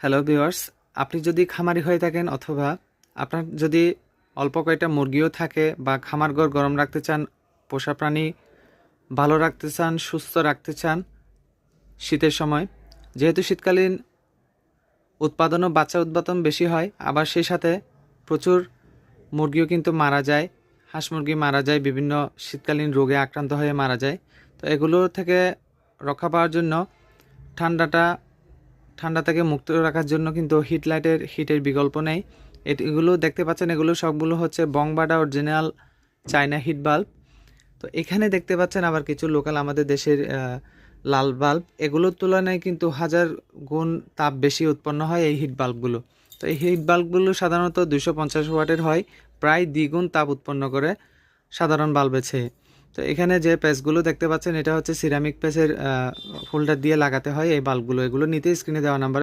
Hello viewers, আপনি যদি খামারি হয়ে থাকেন অথবা আপনার যদি অল্প কয়েকটা মুরগিও থাকে বা খামারঘর গরম রাখতে চান, পোষা প্রাণী ভালো রাখতে চান, সুস্থ রাখতে চান শীতের সময়, যেহেতু শীতকালীন উৎপাদন ও বাচ্চা উৎপাদন বেশি হয়, আবার সেই সাথে প্রচুর মুরগিও কিন্তু মারা যায়, হাঁস মুরগি মারা যায়, বিভিন্ন শীতকালীন রোগে আক্রান্ত হয়ে মারা যায়। তো এগুলো থেকে রক্ষা পাওয়ার জন্য ঠান্ডাটা ঠান্ডা থেকে মুক্ত রাখার জন্য কিন্তু হিটের বিকল্প নেই। এগুলো দেখতে পাচ্ছেন, এগুলো সবগুলো হচ্ছে বংবাডা অরিজিনাল চায়না হিট বাল্ব। তো এখানে দেখতে পাচ্ছেন আবার কিছু লোকাল আমাদের দেশের লাল বাল্ব, এগুলোর তুলনায় কিন্তু 1000 গুণ তাপ বেশি উৎপন্ন হয় এই হিট বাল্বগুলো। তো এই হিট বাল্বগুলো সাধারণত 250 ওয়াটের হয়, প্রায় দ্বিগুণ তাপ উৎপন্ন করে সাধারণ বাল্বের চেয়ে। তো এখানে যে প্যাচগুলো দেখতে পাচ্ছেন, এটা হচ্ছে সিরামিক প্যাচের হোল্ডার দিয়ে লাগাতে হয় এই বাল্বগুলো। এগুলো নিতে স্ক্রিনে দেওয়া নাম্বার